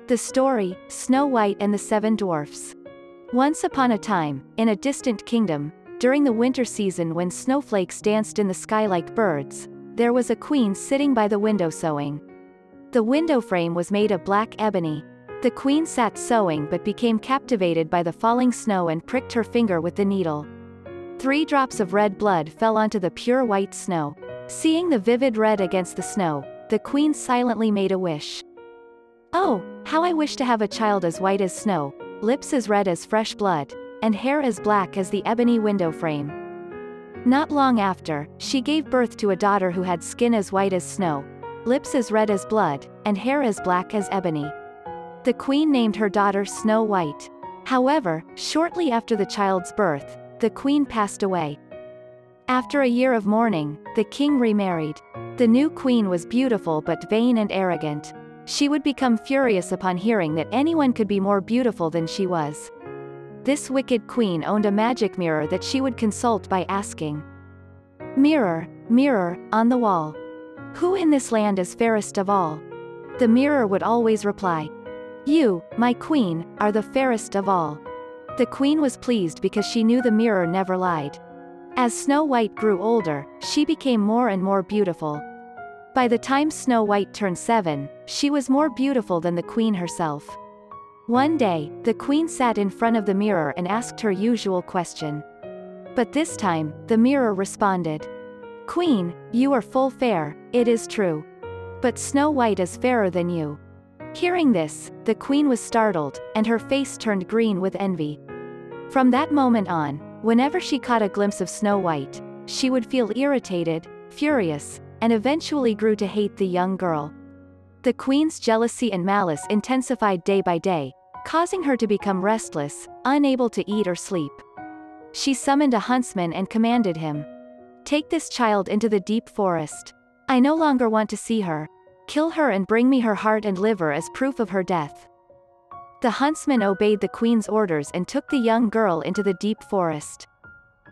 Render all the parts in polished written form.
The story, Snow White and the Seven Dwarfs. Once upon a time, in a distant kingdom, during the winter season when snowflakes danced in the sky like birds, there was a queen sitting by the window sewing. The window frame was made of black ebony. The queen sat sewing but became captivated by the falling snow and pricked her finger with the needle. 3 drops of red blood fell onto the pure white snow. Seeing the vivid red against the snow, the queen silently made a wish. "Oh, how I wish to have a child as white as snow, lips as red as fresh blood, and hair as black as the ebony window frame." Not long after, she gave birth to a daughter who had skin as white as snow, lips as red as blood, and hair as black as ebony. The queen named her daughter Snow White. However, shortly after the child's birth, the queen passed away. After a year of mourning, the king remarried. The new queen was beautiful but vain and arrogant. She would become furious upon hearing that anyone could be more beautiful than she was. This wicked queen owned a magic mirror that she would consult by asking, "Mirror, mirror, on the wall, who in this land is fairest of all?" The mirror would always reply, "You, my queen, are the fairest of all." The queen was pleased because she knew the mirror never lied. As Snow White grew older, she became more and more beautiful. By the time Snow White turned 7, she was more beautiful than the queen herself. One day, the queen sat in front of the mirror and asked her usual question. But this time, the mirror responded, "Queen, you are full fair, it is true. But Snow White is fairer than you." Hearing this, the queen was startled, and her face turned green with envy. From that moment on, whenever she caught a glimpse of Snow White, she would feel irritated, furious, and eventually grew to hate the young girl. The queen's jealousy and malice intensified day by day, causing her to become restless, unable to eat or sleep. She summoned a huntsman and commanded him, "Take this child into the deep forest. I no longer want to see her. Kill her and bring me her heart and liver as proof of her death." The huntsman obeyed the queen's orders and took the young girl into the deep forest.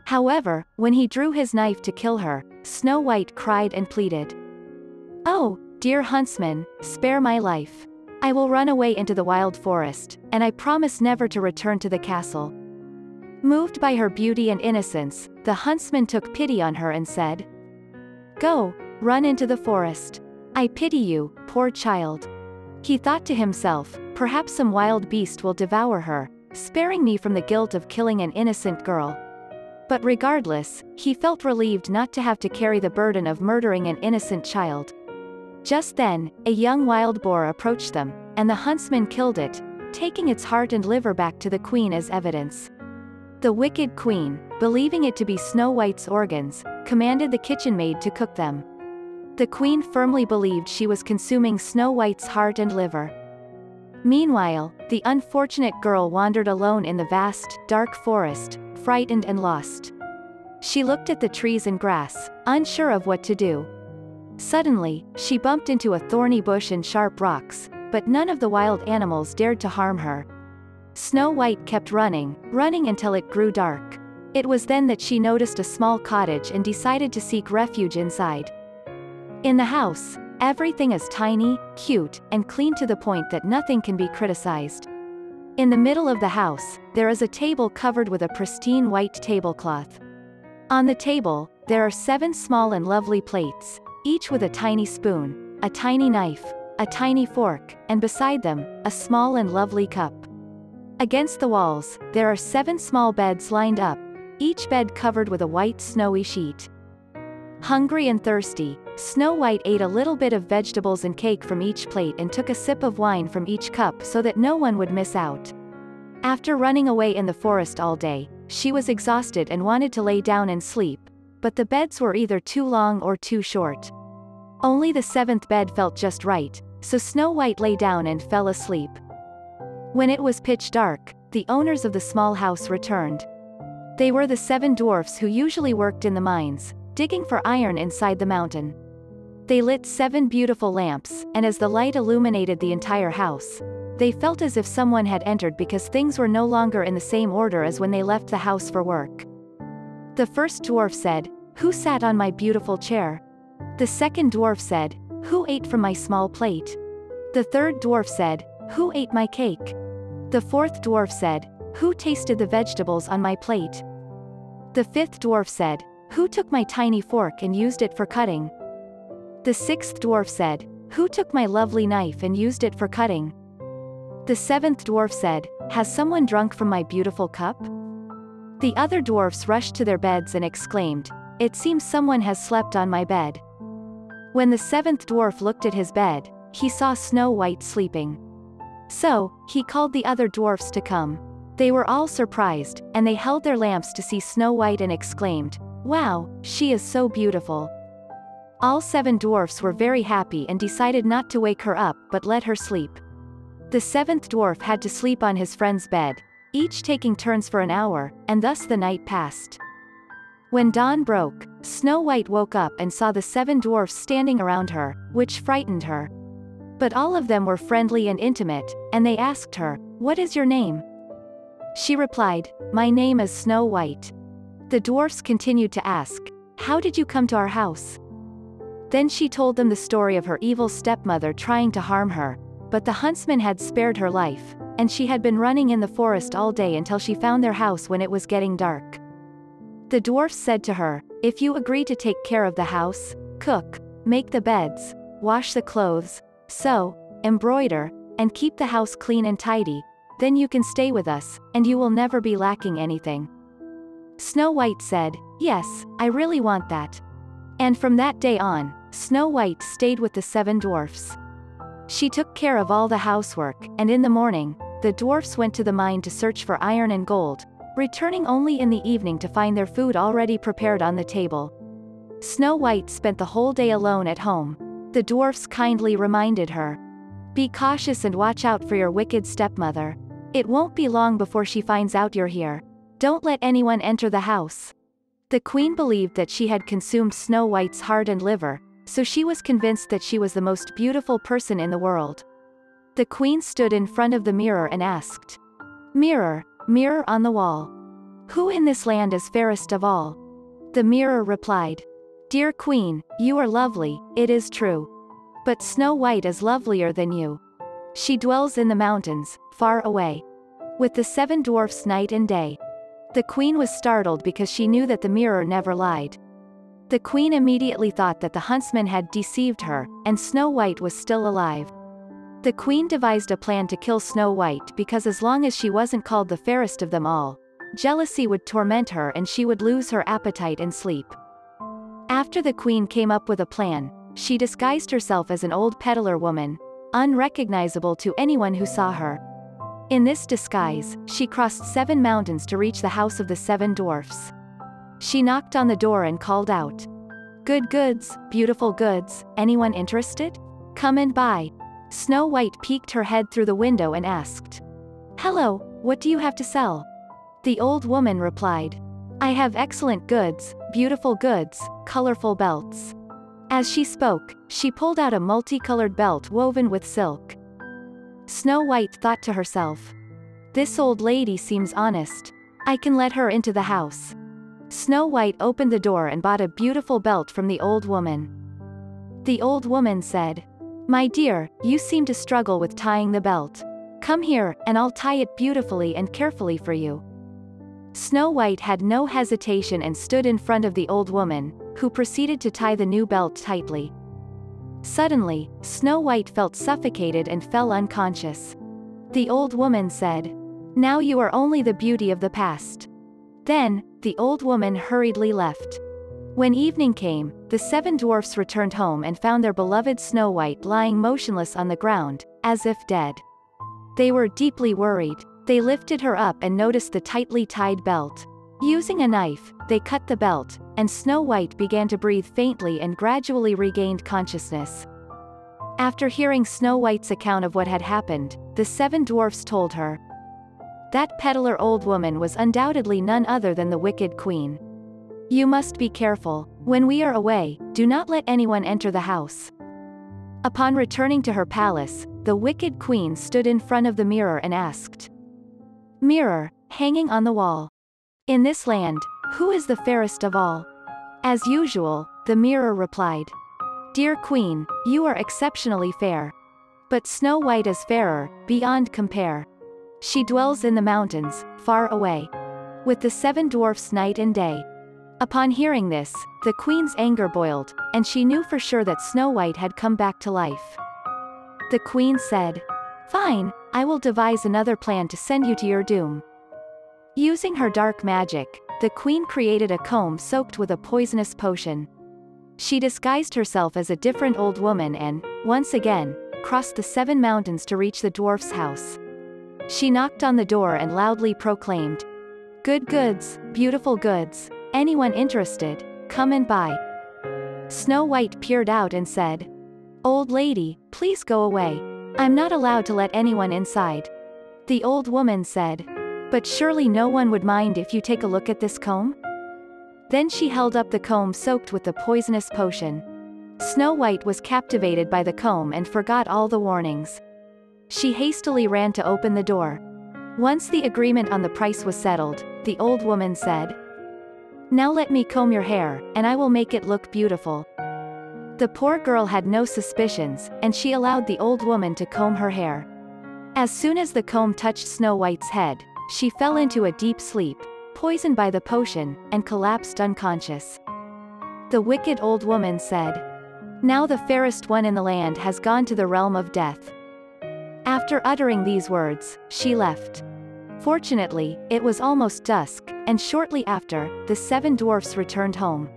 However, when he drew his knife to kill her, Snow White cried and pleaded, "Oh, dear huntsman, spare my life. I will run away into the wild forest, and I promise never to return to the castle." Moved by her beauty and innocence, the huntsman took pity on her and said, "Go, run into the forest. I pity you, poor child." He thought to himself, perhaps some wild beast will devour her, sparing me from the guilt of killing an innocent girl. But regardless, he felt relieved not to have to carry the burden of murdering an innocent child. Just then, a young wild boar approached them, and the huntsman killed it, taking its heart and liver back to the queen as evidence. The wicked queen, believing it to be Snow White's organs, commanded the kitchen maid to cook them. The queen firmly believed she was consuming Snow White's heart and liver. Meanwhile, the unfortunate girl wandered alone in the vast, dark forest, frightened and lost. She looked at the trees and grass, unsure of what to do. Suddenly, she bumped into a thorny bush and sharp rocks, but none of the wild animals dared to harm her. Snow White kept running, running until it grew dark. It was then that she noticed a small cottage and decided to seek refuge inside. In the house, everything is tiny, cute, and clean to the point that nothing can be criticized. In the middle of the house, there is a table covered with a pristine white tablecloth. On the table, there are 7 small and lovely plates, each with a tiny spoon, a tiny knife, a tiny fork, and beside them, a small and lovely cup. Against the walls, there are 7 small beds lined up, each bed covered with a white snowy sheet. Hungry and thirsty, Snow White ate a little bit of vegetables and cake from each plate and took a sip of wine from each cup so that no one would miss out. After running away in the forest all day, she was exhausted and wanted to lay down and sleep, but the beds were either too long or too short. Only the 7th bed felt just right, so Snow White lay down and fell asleep. When it was pitch dark, the owners of the small house returned. They were the 7 dwarfs who usually worked in the mines, digging for iron inside the mountain. They lit 7 beautiful lamps, and as the light illuminated the entire house, they felt as if someone had entered because things were no longer in the same order as when they left the house for work. The first dwarf said, "Who sat on my beautiful chair?" The second dwarf said, "Who ate from my small plate?" The third dwarf said, "Who ate my cake?" The fourth dwarf said, "Who tasted the vegetables on my plate?" The fifth dwarf said, "Who took my tiny fork and used it for cutting?" The sixth dwarf said, "Who took my lovely knife and used it for cutting?" The seventh dwarf said, "Has someone drunk from my beautiful cup?" The other dwarfs rushed to their beds and exclaimed, "It seems someone has slept on my bed." When the seventh dwarf looked at his bed, he saw Snow White sleeping. So, he called the other dwarfs to come. They were all surprised, and they held their lamps to see Snow White and exclaimed, "Wow, she is so beautiful." All 7 dwarfs were very happy and decided not to wake her up but let her sleep. The 7th dwarf had to sleep on his friend's bed, each taking turns for an hour, and thus the night passed. When dawn broke, Snow White woke up and saw the 7 dwarfs standing around her, which frightened her. But all of them were friendly and intimate, and they asked her, "What is your name?" She replied, "My name is Snow White." The dwarfs continued to ask, "How did you come to our house?" Then she told them the story of her evil stepmother trying to harm her, but the huntsman had spared her life, and she had been running in the forest all day until she found their house when it was getting dark. The dwarfs said to her, "If you agree to take care of the house, cook, make the beds, wash the clothes, sew, embroider, and keep the house clean and tidy, then you can stay with us, and you will never be lacking anything." Snow White said, "Yes, I really want that." And from that day on, Snow White stayed with the 7 dwarfs. She took care of all the housework, and in the morning, the dwarfs went to the mine to search for iron and gold, returning only in the evening to find their food already prepared on the table. Snow White spent the whole day alone at home. The dwarfs kindly reminded her, "Be cautious and watch out for your wicked stepmother. It won't be long before she finds out you're here. Don't let anyone enter the house." The queen believed that she had consumed Snow White's heart and liver, so she was convinced that she was the most beautiful person in the world. The queen stood in front of the mirror and asked, "Mirror, mirror on the wall, who in this land is fairest of all?" The mirror replied, "Dear queen, you are lovely, it is true. But Snow White is lovelier than you. She dwells in the mountains, far away, with the 7 dwarfs night and day." The queen was startled because she knew that the mirror never lied. The queen immediately thought that the huntsman had deceived her, and Snow White was still alive. The queen devised a plan to kill Snow White because as long as she wasn't called the fairest of them all, jealousy would torment her and she would lose her appetite and sleep. After the queen came up with a plan, she disguised herself as an old peddler woman, unrecognizable to anyone who saw her. In this disguise, she crossed 7 mountains to reach the house of the 7 dwarfs. She knocked on the door and called out, "Good goods, beautiful goods, anyone interested? Come and buy." Snow White peeked her head through the window and asked, "Hello, what do you have to sell?" The old woman replied, "I have excellent goods, beautiful goods, colorful belts." As she spoke, she pulled out a multicolored belt woven with silk. Snow White thought to herself, "This old lady seems honest. I can let her into the house." Snow White opened the door and bought a beautiful belt from the old woman. The old woman said, "My dear, you seem to struggle with tying the belt. Come here, and I'll tie it beautifully and carefully for you." Snow White had no hesitation and stood in front of the old woman, who proceeded to tie the new belt tightly. Suddenly, Snow White felt suffocated and fell unconscious. The old woman said, "Now you are only the beauty of the past." Then, the old woman hurriedly left. When evening came, the 7 dwarfs returned home and found their beloved Snow White lying motionless on the ground, as if dead. They were deeply worried. They lifted her up and noticed the tightly tied belt. Using a knife, they cut the belt, and Snow White began to breathe faintly and gradually regained consciousness. After hearing Snow White's account of what had happened, the 7 dwarfs told her, "That peddler old woman was undoubtedly none other than the wicked queen. You must be careful. When we are away, do not let anyone enter the house." Upon returning to her palace, the wicked queen stood in front of the mirror and asked, "Mirror, hanging on the wall, in this land, who is the fairest of all?" As usual, the mirror replied, "Dear queen, you are exceptionally fair. But Snow White is fairer, beyond compare. She dwells in the mountains, far away, with the 7 dwarfs night and day. Upon hearing this, the queen's anger boiled, and she knew for sure that Snow White had come back to life. The queen said, "Fine, I will devise another plan to send you to your doom." Using her dark magic, the queen created a comb soaked with a poisonous potion. She disguised herself as a different old woman and, once again, crossed the 7 mountains to reach the dwarf's house. She knocked on the door and loudly proclaimed, "Good goods, beautiful goods, anyone interested, come and buy." Snow White peered out and said, "Old lady, please go away. I'm not allowed to let anyone inside." The old woman said, "But surely no one would mind if you take a look at this comb?" Then she held up the comb soaked with the poisonous potion. Snow White was captivated by the comb and forgot all the warnings. She hastily ran to open the door. Once the agreement on the price was settled, the old woman said, "Now let me comb your hair, and I will make it look beautiful." The poor girl had no suspicions, and she allowed the old woman to comb her hair. As soon as the comb touched Snow White's head, she fell into a deep sleep, poisoned by the potion, and collapsed unconscious. The wicked old woman said, "Now the fairest one in the land has gone to the realm of death." After uttering these words, she left. Fortunately, it was almost dusk, and shortly after, the 7 dwarfs returned home.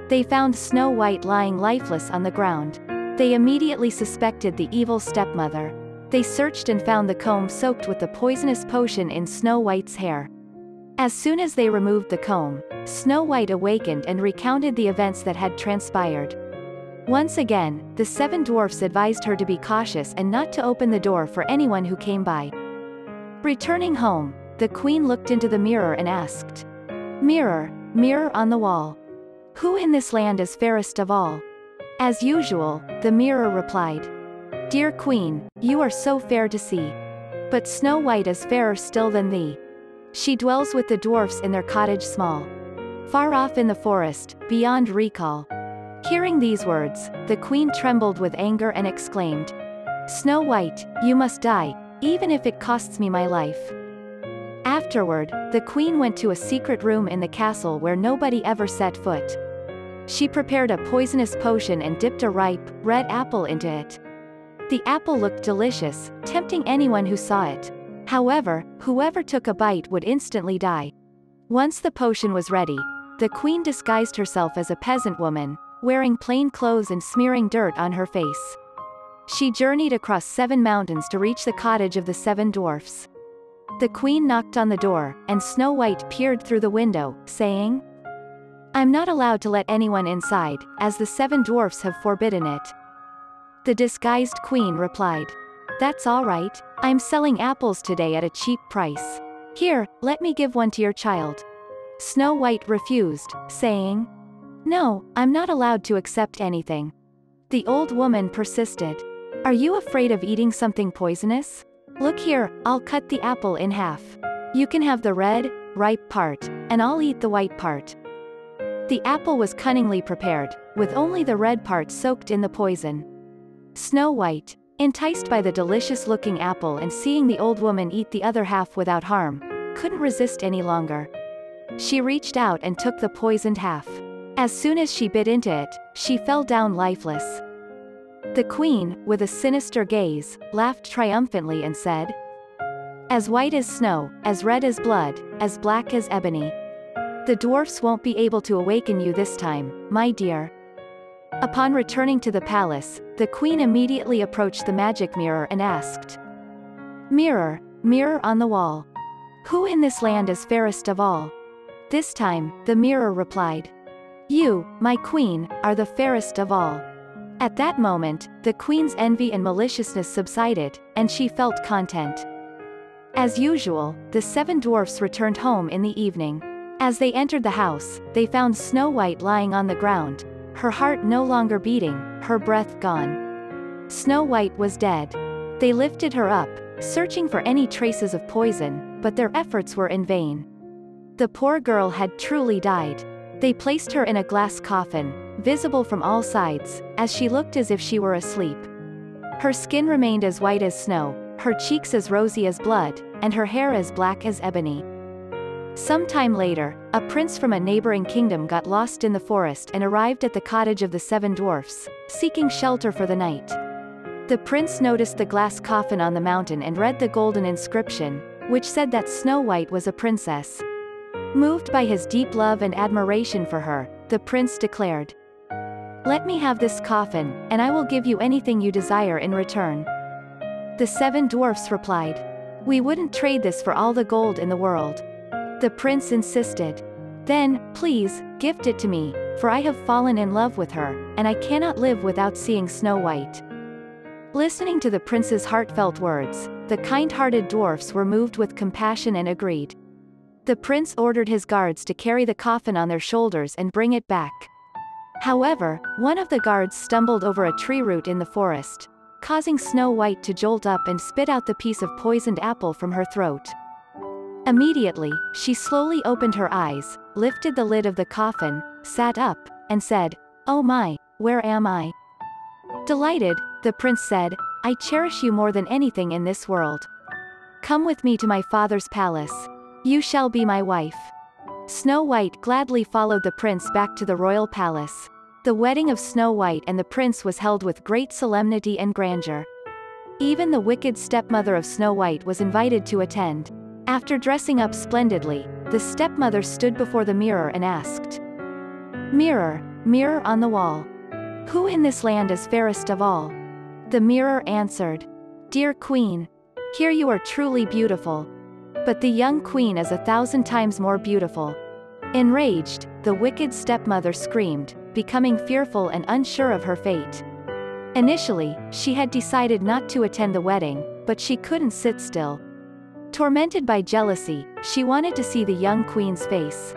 They found Snow White lying lifeless on the ground. They immediately suspected the evil stepmother. They searched and found the comb soaked with the poisonous potion in Snow White's hair. As soon as they removed the comb, Snow White awakened and recounted the events that had transpired. Once again, the 7 dwarfs advised her to be cautious and not to open the door for anyone who came by. Returning home, the queen looked into the mirror and asked, "Mirror, mirror on the wall, who in this land is fairest of all?" As usual, the mirror replied, "Dear queen, you are so fair to see. But Snow White is fairer still than thee. She dwells with the dwarfs in their cottage small, far off in the forest, beyond recall." Hearing these words, the queen trembled with anger and exclaimed, "Snow White, you must die, even if it costs me my life." Afterward, the queen went to a secret room in the castle where nobody ever set foot. She prepared a poisonous potion and dipped a ripe, red apple into it. The apple looked delicious, tempting anyone who saw it. However, whoever took a bite would instantly die. Once the potion was ready, the queen disguised herself as a peasant woman, wearing plain clothes and smearing dirt on her face. She journeyed across 7 mountains to reach the cottage of the 7 dwarfs. The queen knocked on the door, and Snow White peered through the window, saying, "I'm not allowed to let anyone inside, as the 7 dwarfs have forbidden it." The disguised queen replied, "That's all right, I'm selling apples today at a cheap price. Here, let me give one to your child." Snow White refused, saying, "No, I'm not allowed to accept anything." The old woman persisted. "Are you afraid of eating something poisonous? Look here, I'll cut the apple in half. You can have the red, ripe part, and I'll eat the white part." The apple was cunningly prepared, with only the red part soaked in the poison. Snow White, enticed by the delicious-looking apple and seeing the old woman eat the other half without harm, couldn't resist any longer. She reached out and took the poisoned half. As soon as she bit into it, she fell down lifeless. The queen, with a sinister gaze, laughed triumphantly and said, "As white as snow, as red as blood, as black as ebony. The dwarfs won't be able to awaken you this time, my dear." Upon returning to the palace, the queen immediately approached the magic mirror and asked, "Mirror, mirror on the wall, who in this land is fairest of all?" This time, the mirror replied, "You, my queen, are the fairest of all." At that moment, the queen's envy and maliciousness subsided, and she felt content. As usual, the 7 dwarfs returned home in the evening. As they entered the house, they found Snow White lying on the ground, her heart no longer beating, her breath gone. Snow White was dead. They lifted her up, searching for any traces of poison, but their efforts were in vain. The poor girl had truly died. They placed her in a glass coffin, visible from all sides, as she looked as if she were asleep. Her skin remained as white as snow, her cheeks as rosy as blood, and her hair as black as ebony. Some time later, a prince from a neighboring kingdom got lost in the forest and arrived at the cottage of the 7 dwarfs, seeking shelter for the night. The prince noticed the glass coffin on the mountain and read the golden inscription, which said that Snow White was a princess. Moved by his deep love and admiration for her, the prince declared, "Let me have this coffin, and I will give you anything you desire in return." The 7 dwarfs replied, "We wouldn't trade this for all the gold in the world." The prince insisted, "Then, please, gift it to me, for I have fallen in love with her, and I cannot live without seeing Snow White." Listening to the prince's heartfelt words, the kind-hearted dwarfs were moved with compassion and agreed. The prince ordered his guards to carry the coffin on their shoulders and bring it back. However, one of the guards stumbled over a tree root in the forest, causing Snow White to jolt up and spit out the piece of poisoned apple from her throat. Immediately, she slowly opened her eyes, lifted the lid of the coffin, sat up, and said, "Oh my, where am I?" Delighted, the prince said, "I cherish you more than anything in this world. Come with me to my father's palace. You shall be my wife." Snow White gladly followed the prince back to the royal palace. The wedding of Snow White and the prince was held with great solemnity and grandeur. Even the wicked stepmother of Snow White was invited to attend. After dressing up splendidly, the stepmother stood before the mirror and asked, "Mirror, mirror on the wall, who in this land is fairest of all?" The mirror answered, "Dear queen, here you are truly beautiful. But the young queen is 1,000 times more beautiful." Enraged, the wicked stepmother screamed, becoming fearful and unsure of her fate. Initially, she had decided not to attend the wedding, but she couldn't sit still. Tormented by jealousy, she wanted to see the young queen's face.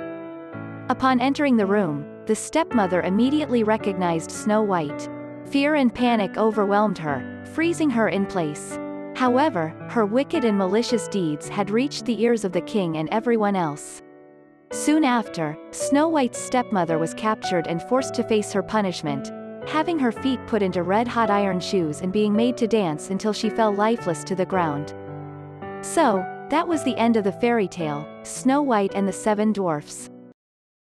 Upon entering the room, the stepmother immediately recognized Snow White. Fear and panic overwhelmed her, freezing her in place. However, her wicked and malicious deeds had reached the ears of the king and everyone else. Soon after, Snow White's stepmother was captured and forced to face her punishment, having her feet put into red-hot iron shoes and being made to dance until she fell lifeless to the ground. So, that was the end of the fairy tale, Snow White and the 7 Dwarfs.